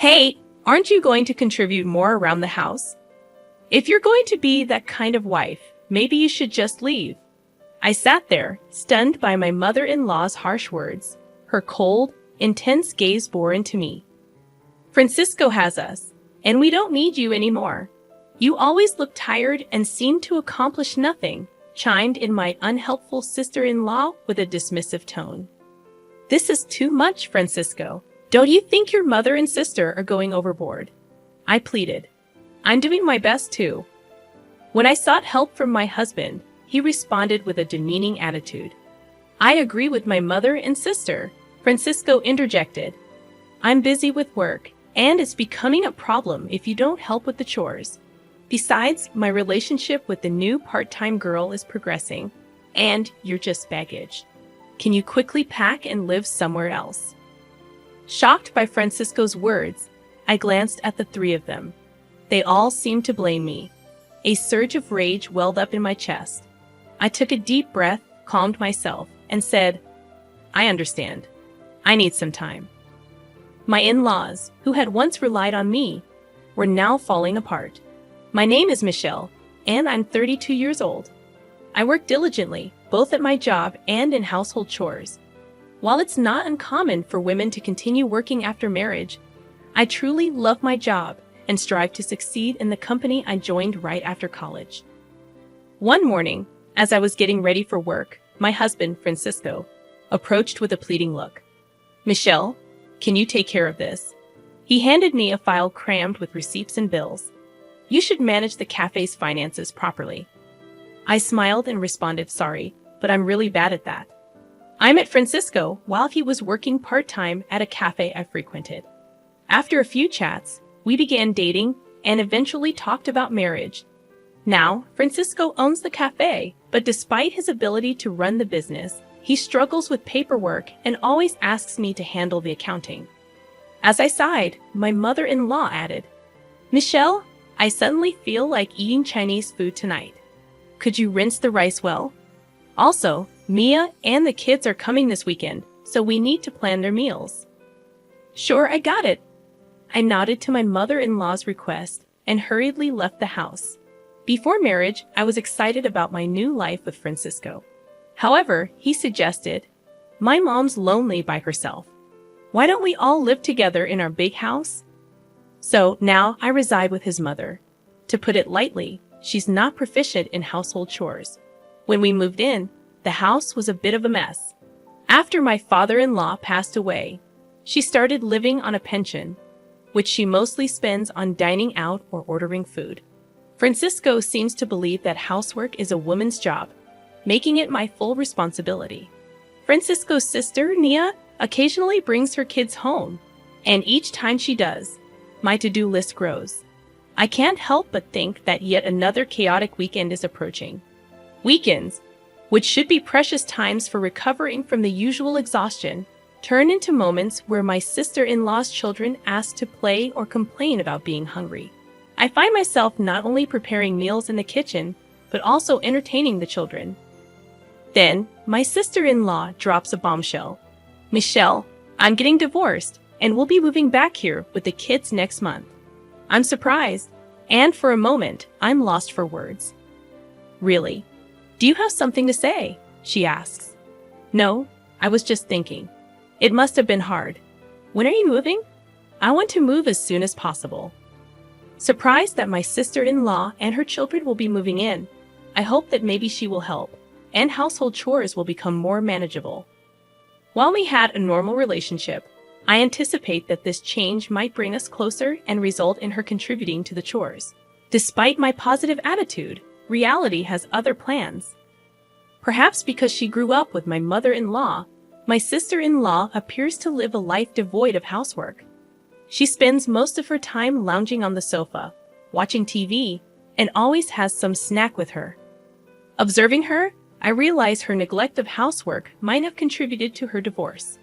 Hey, aren't you going to contribute more around the house? If you're going to be that kind of wife, maybe you should just leave. I sat there, stunned by my mother-in-law's harsh words. Her cold, intense gaze bore into me. Francisco has us, and we don't need you anymore. You always look tired and seem to accomplish nothing, chimed in my unhelpful sister-in-law with a dismissive tone. This is too much, Francisco. Don't you think your mother and sister are going overboard? I pleaded. I'm doing my best too. When I sought help from my husband, he responded with a demeaning attitude. I agree with my mother and sister, Francisco interjected. I'm busy with work, and it's becoming a problem if you don't help with the chores. Besides, my relationship with the new part-time girl is progressing, and you're just baggage. Can you quickly pack and live somewhere else? Shocked by Francisco's words, I glanced at the three of them. They all seemed to blame me. A surge of rage welled up in my chest. I took a deep breath, calmed myself, and said, I understand. I need some time. My in-laws, who had once relied on me, were now falling apart. My name is Michelle, and I'm 32 years old. I work diligently, both at my job and in household chores. While it's not uncommon for women to continue working after marriage, I truly love my job and strive to succeed in the company I joined right after college. One morning, as I was getting ready for work, my husband, Francisco, approached with a pleading look. Michelle, can you take care of this? He handed me a file crammed with receipts and bills. You should manage the cafe's finances properly. I smiled and responded, sorry, but I'm really bad at that. I met Francisco while he was working part-time at a cafe I frequented. After a few chats, we began dating and eventually talked about marriage. Now, Francisco owns the cafe, but despite his ability to run the business, he struggles with paperwork and always asks me to handle the accounting. As I sighed, my mother-in-law added, Michelle, I suddenly feel like eating Chinese food tonight. Could you rinse the rice well? Also, Mia and the kids are coming this weekend, so we need to plan their meals. Sure, I got it. I nodded to my mother-in-law's request and hurriedly left the house. Before marriage, I was excited about my new life with Francisco. However, he suggested, my mom's lonely by herself. Why don't we all live together in our big house? So now I reside with his mother. To put it lightly, she's not proficient in household chores. When we moved in, the house was a bit of a mess. After my father-in-law passed away, she started living on a pension, which she mostly spends on dining out or ordering food. Francisco seems to believe that housework is a woman's job, making it my full responsibility. Francisco's sister, Nia, occasionally brings her kids home, and each time she does, my to-do list grows. I can't help but think that yet another chaotic weekend is approaching. Weekends, which should be precious times for recovering from the usual exhaustion, turn into moments where my sister-in-law's children ask to play or complain about being hungry. I find myself not only preparing meals in the kitchen, but also entertaining the children. Then, my sister-in-law drops a bombshell. Michelle, I'm getting divorced, and we'll be moving back here with the kids next month. I'm surprised, and for a moment, I'm lost for words. Really? Do you have something to say? She asks. No, I was just thinking. It must have been hard. When are you moving? I want to move as soon as possible. Surprised that my sister-in-law and her children will be moving in, I hope that maybe she will help, and household chores will become more manageable. While we had a normal relationship, I anticipate that this change might bring us closer and result in her contributing to the chores. Despite my positive attitude, reality has other plans. Perhaps because she grew up with my mother-in-law, my sister-in-law appears to live a life devoid of housework. She spends most of her time lounging on the sofa, watching TV, and always has some snack with her. Observing her, I realize her neglect of housework might have contributed to her divorce.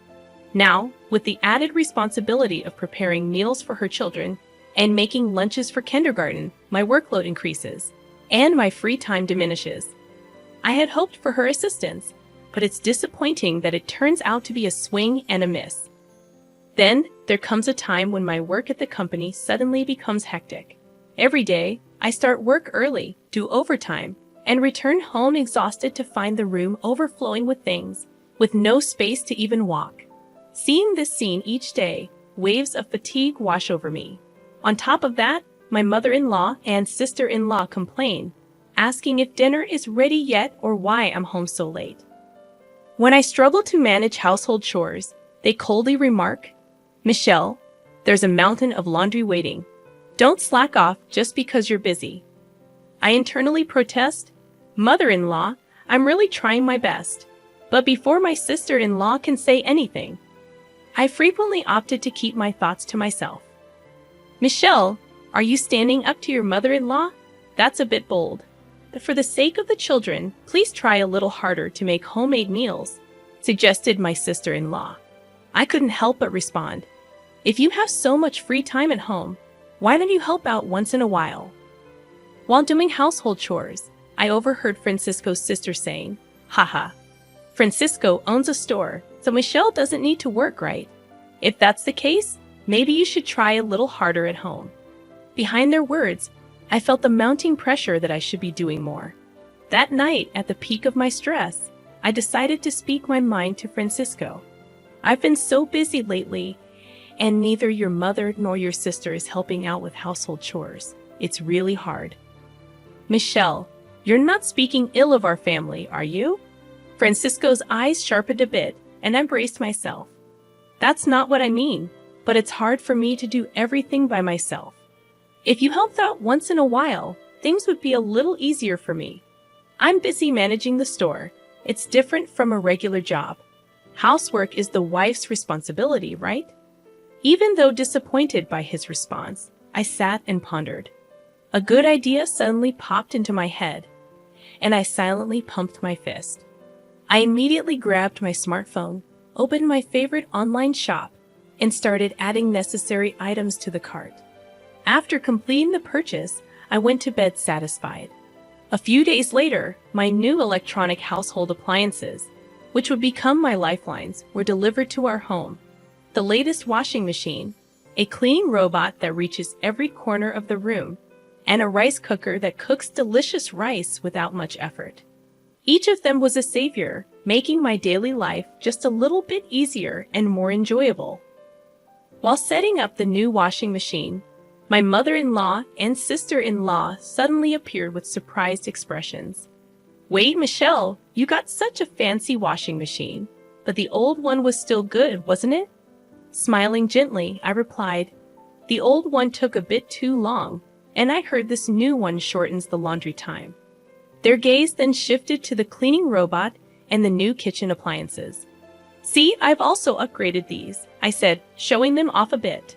Now, with the added responsibility of preparing meals for her children and making lunches for kindergarten, my workload increases, and my free time diminishes. I had hoped for her assistance, but it's disappointing that it turns out to be a swing and a miss. Then, there comes a time when my work at the company suddenly becomes hectic. Every day, I start work early, do overtime, and return home exhausted to find the room overflowing with things, with no space to even walk. Seeing this scene each day, waves of fatigue wash over me. On top of that, my mother-in-law and sister-in-law complain, asking if dinner is ready yet or why I'm home so late. When I struggle to manage household chores, they coldly remark, "Michelle, there's a mountain of laundry waiting. Don't slack off just because you're busy." I internally protest, "Mother-in-law, I'm really trying my best." But before my sister-in-law can say anything, I frequently opted to keep my thoughts to myself. "Michelle, are you standing up to your mother-in-law? That's a bit bold. But for the sake of the children, please try a little harder to make homemade meals," suggested my sister-in-law. I couldn't help but respond, "If you have so much free time at home, why don't you help out once in a while?" While doing household chores, I overheard Francisco's sister saying, "Haha, Francisco owns a store, so Michelle doesn't need to work, right? If that's the case, maybe you should try a little harder at home." Behind their words, I felt the mounting pressure that I should be doing more. That night, at the peak of my stress, I decided to speak my mind to Francisco. "I've been so busy lately, and neither your mother nor your sister is helping out with household chores. It's really hard." "Michelle, you're not speaking ill of our family, are you?" Francisco's eyes sharpened a bit, and I braced myself. "That's not what I mean, but it's hard for me to do everything by myself. If you helped out once in a while, things would be a little easier for me. I'm busy managing the store. It's different from a regular job. Housework is the wife's responsibility, right?" Even though disappointed by his response, I sat and pondered. A good idea suddenly popped into my head, and I silently pumped my fist. I immediately grabbed my smartphone, opened my favorite online shop, and started adding necessary items to the cart. After completing the purchase, I went to bed satisfied. A few days later, my new electronic household appliances, which would become my lifelines, were delivered to our home. The latest washing machine, a cleaning robot that reaches every corner of the room, and a rice cooker that cooks delicious rice without much effort. Each of them was a savior, making my daily life just a little bit easier and more enjoyable. While setting up the new washing machine, my mother-in-law and sister-in-law suddenly appeared with surprised expressions. "Wait, Michelle, you got such a fancy washing machine, but the old one was still good, wasn't it?" Smiling gently, I replied, "The old one took a bit too long, and I heard this new one shortens the laundry time." Their gaze then shifted to the cleaning robot and the new kitchen appliances. "See, I've also upgraded these," I said, showing them off a bit.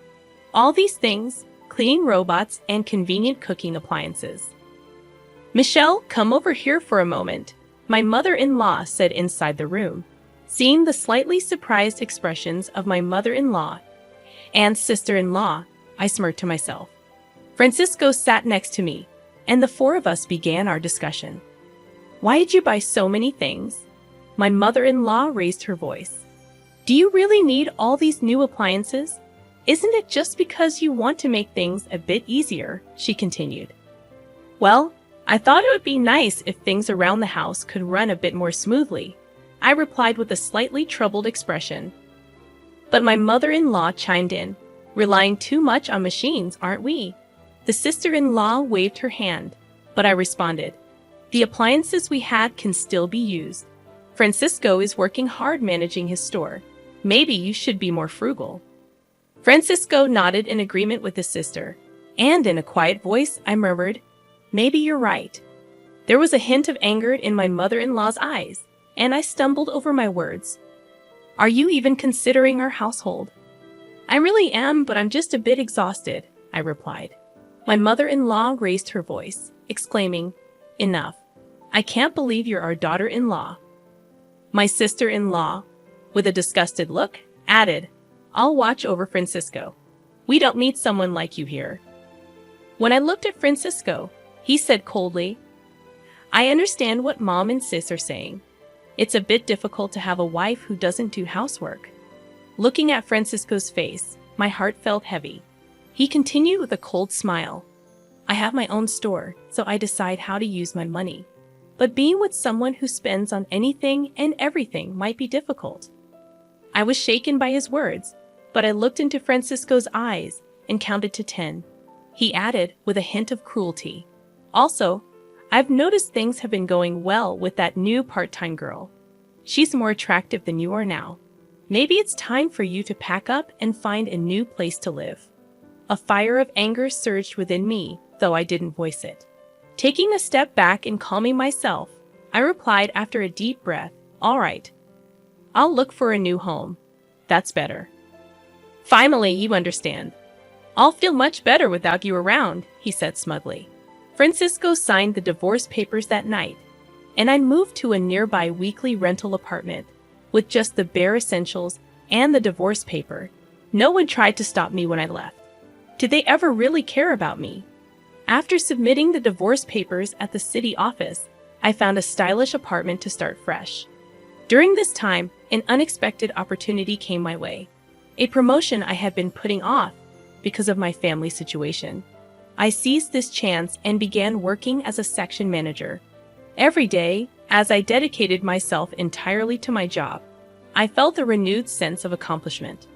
"All these things, cleaning robots and convenient cooking appliances." "Michelle, come over here for a moment," my mother-in-law said inside the room. Seeing the slightly surprised expressions of my mother-in-law and sister-in-law, I smirked to myself. Francisco sat next to me, and the four of us began our discussion. "Why did you buy so many things?" My mother-in-law raised her voice. "Do you really need all these new appliances? Isn't it just because you want to make things a bit easier?" she continued. "Well, I thought it would be nice if things around the house could run a bit more smoothly," I replied with a slightly troubled expression. But my mother-in-law chimed in, "Relying too much on machines, aren't we?" The sister-in-law waved her hand, but I responded, "The appliances we had can still be used. Francisco is working hard managing his store. Maybe you should be more frugal." Francisco nodded in agreement with his sister, and in a quiet voice I murmured, "Maybe you're right." There was a hint of anger in my mother-in-law's eyes, and I stumbled over my words. "Are you even considering our household?" "I really am, but I'm just a bit exhausted," I replied. My mother-in-law raised her voice, exclaiming, "Enough. I can't believe you're our daughter-in-law." My sister-in-law, with a disgusted look, added, "I'll watch over Francisco. We don't need someone like you here." When I looked at Francisco, he said coldly, "I understand what Mom and Sis are saying. It's a bit difficult to have a wife who doesn't do housework. Looking at Francisco's face, my heart felt heavy. He continued with a cold smile. I have my own store, so I decide how to use my money. But being with someone who spends on anything and everything might be difficult. I was shaken by his words, but I looked into Francisco's eyes and counted to 10. He added with a hint of cruelty. Also, I've noticed things have been going well with that new part-time girl. She's more attractive than you are now. Maybe it's time for you to pack up and find a new place to live. A fire of anger surged within me, though I didn't voice it. Taking a step back and calming myself, I replied after a deep breath, "All right. I'll look for a new home. That's better." "Finally, you understand. I'll feel much better without you around," he said smugly. Francisco signed the divorce papers that night, and I moved to a nearby weekly rental apartment with just the bare essentials and the divorce paper. No one tried to stop me when I left. Did they ever really care about me? After submitting the divorce papers at the city office, I found a stylish apartment to start fresh. During this time, an unexpected opportunity came my way. A promotion I had been putting off because of my family situation. I seized this chance and began working as a section manager. Every day, as I dedicated myself entirely to my job, I felt a renewed sense of accomplishment.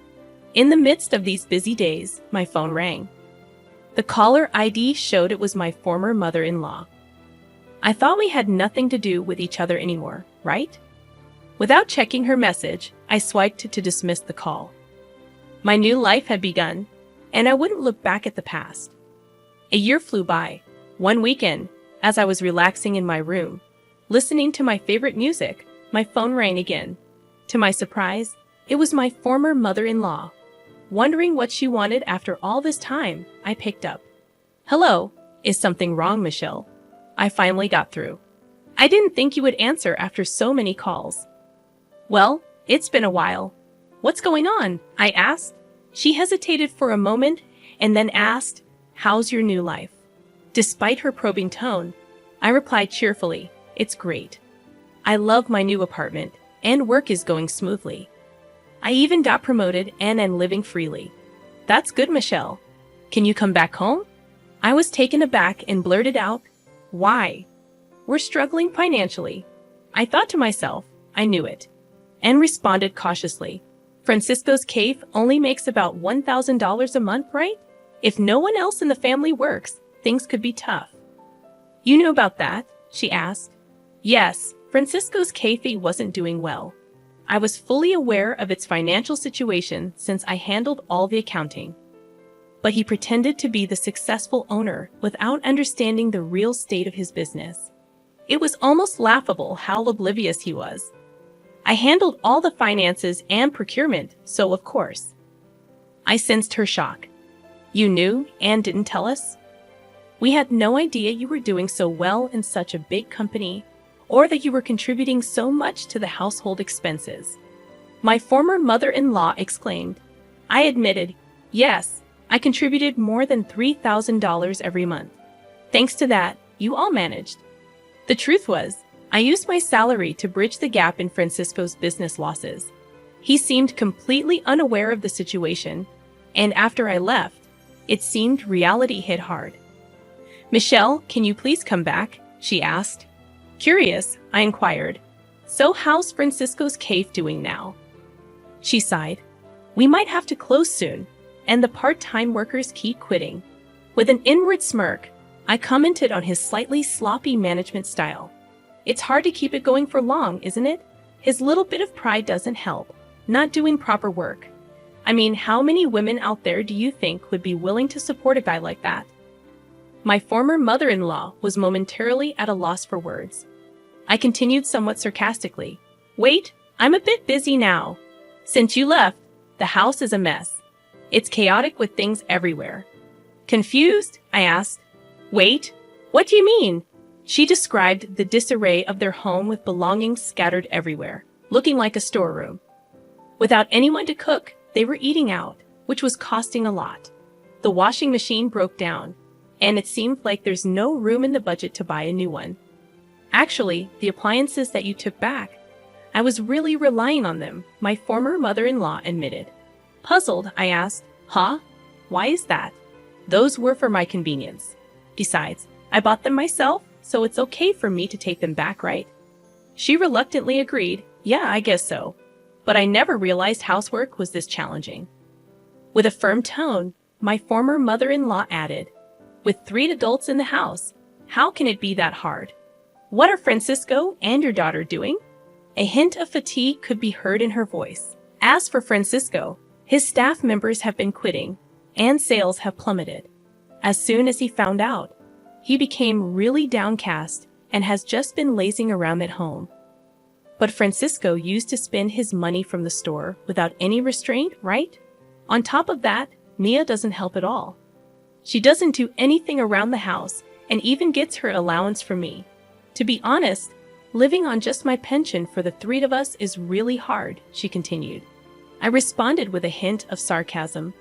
In the midst of these busy days, my phone rang. The caller ID showed it was my former mother-in-law. I thought we had nothing to do with each other anymore, right? Without checking her message, I swiped to dismiss the call. My new life had begun, and I wouldn't look back at the past. A year flew by. One weekend, as I was relaxing in my room, listening to my favorite music, my phone rang again. To my surprise, it was my former mother-in-law. Wondering what she wanted after all this time, I picked up. "Hello, is something wrong, Michelle?" I finally got through. "I didn't think you would answer after so many calls." "Well, it's been a while. What's going on?" I asked. She hesitated for a moment and then asked, "How's your new life?" Despite her probing tone, I replied cheerfully, "It's great. I love my new apartment, and work is going smoothly. I even got promoted and am living freely." "That's good, Michelle. Can you come back home?" I was taken aback and blurted out, "Why?" "We're struggling financially." I thought to myself, I knew it, and responded cautiously. "Francisco's cafe only makes about $1,000 a month, right? If no one else in the family works, things could be tough." "You knew about that?" she asked. Yes, Francisco's cafe wasn't doing well. I was fully aware of its financial situation since I handled all the accounting. But he pretended to be the successful owner without understanding the real state of his business. It was almost laughable how oblivious he was. I handled all the finances and procurement, so of course. I sensed her shock. "You knew and didn't tell us?" "We had no idea you were doing so well in such a big company, or that you were contributing so much to the household expenses," my former mother-in-law exclaimed. I admitted, "Yes, I contributed more than $3,000 every month. Thanks to that, you all managed." The truth was, I used my salary to bridge the gap in Francisco's business losses. He seemed completely unaware of the situation, and after I left, it seemed reality hit hard. "Michelle, can you please come back?" she asked. Curious, I inquired, "So how's Francisco's cafe doing now?" She sighed. "We might have to close soon, and the part-time workers keep quitting." With an inward smirk, I commented on his slightly sloppy management style. "It's hard to keep it going for long, isn't it? His little bit of pride doesn't help, not doing proper work. I mean, how many women out there do you think would be willing to support a guy like that?" My former mother-in-law was momentarily at a loss for words. I continued somewhat sarcastically, "Wait, I'm a bit busy now. Since you left, the house is a mess. It's chaotic with things everywhere." Confused, I asked, "Wait, what do you mean?" She described the disarray of their home with belongings scattered everywhere, looking like a storeroom. Without anyone to cook, they were eating out, which was costing a lot. The washing machine broke down, and it seemed like there's no room in the budget to buy a new one. "Actually, the appliances that you took back, I was really relying on them, my former mother-in-law admitted. Puzzled, I asked, "Huh? Why is that?" "Those were for my convenience. Besides, I bought them myself, so it's okay for me to take them back, right?" She reluctantly agreed, "Yeah, I guess so. But I never realized housework was this challenging." With a firm tone, my former mother-in-law added, "With 3 adults in the house, how can it be that hard? What are Francisco and your daughter doing?" A hint of fatigue could be heard in her voice. As for Francisco, his staff members have been quitting, and sales have plummeted. As soon as he found out, he became really downcast and has just been lazing around at home. But Francisco used to spend his money from the store without any restraint, right? On top of that, Mia doesn't help at all. She doesn't do anything around the house and even gets her allowance from me. To be honest, living on just my pension for the 3 of us is really hard, she continued. I responded with a hint of sarcasm.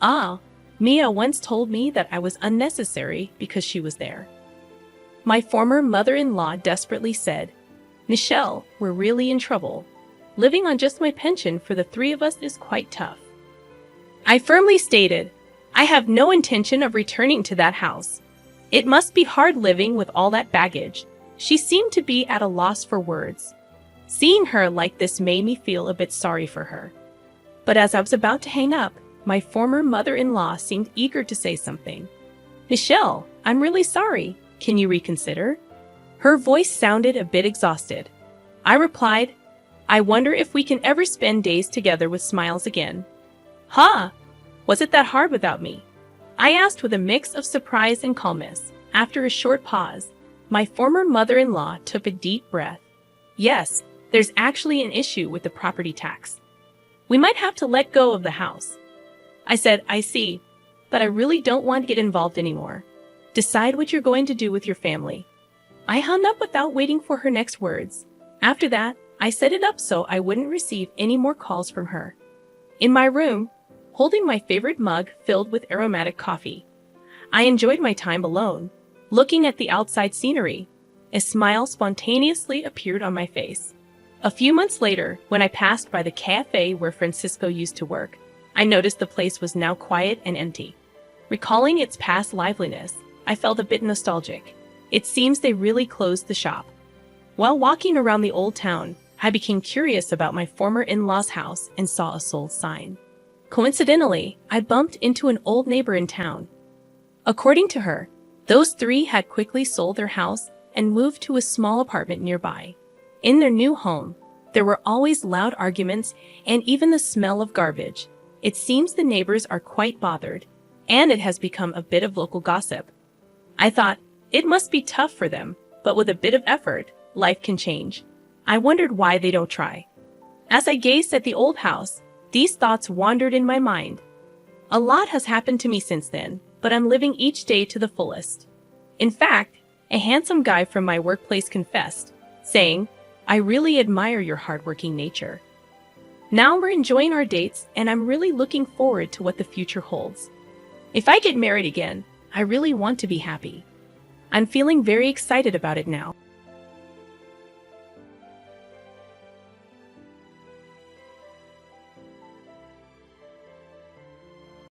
"Ah, Mia once told me that I was unnecessary because she was there." My former mother-in-law desperately said, "Michelle, we're really in trouble. Living on just my pension for the 3 of us is quite tough." I firmly stated, "I have no intention of returning to that house. It must be hard living with all that baggage." She seemed to be at a loss for words. Seeing her like this made me feel a bit sorry for her. But as I was about to hang up, my former mother-in-law seemed eager to say something. "Michelle, I'm really sorry. Can you reconsider?" Her voice sounded a bit exhausted. I replied, "I wonder if we can ever spend days together with smiles again." "Huh? Was it that hard without me?" I asked with a mix of surprise and calmness. After a short pause, my former mother-in-law took a deep breath. "Yes, there's actually an issue with the property tax. We might have to let go of the house." I said, "I see, but I really don't want to get involved anymore. Decide what you're going to do with your family." I hung up without waiting for her next words. After that, I set it up so I wouldn't receive any more calls from her. In my room, holding my favorite mug filled with aromatic coffee, I enjoyed my time alone, looking at the outside scenery. A smile spontaneously appeared on my face. A few months later, when I passed by the cafe where Francisco used to work, I noticed the place was now quiet and empty. Recalling its past liveliness, I felt a bit nostalgic. It seems they really closed the shop. While walking around the old town, I became curious about my former in-law's house and saw a sold sign. Coincidentally, I bumped into an old neighbor in town. According to her, those 3 had quickly sold their house and moved to a small apartment nearby. In their new home, there were always loud arguments and even the smell of garbage. It seems the neighbors are quite bothered, and it has become a bit of local gossip. I thought, it must be tough for them, but with a bit of effort, life can change. I wondered why they don't try. As I gazed at the old house, these thoughts wandered in my mind. A lot has happened to me since then, but I'm living each day to the fullest. In fact, a handsome guy from my workplace confessed, saying, "I really admire your hardworking nature." Now we're enjoying our dates, and I'm really looking forward to what the future holds. If I get married again, I really want to be happy. I'm feeling very excited about it now.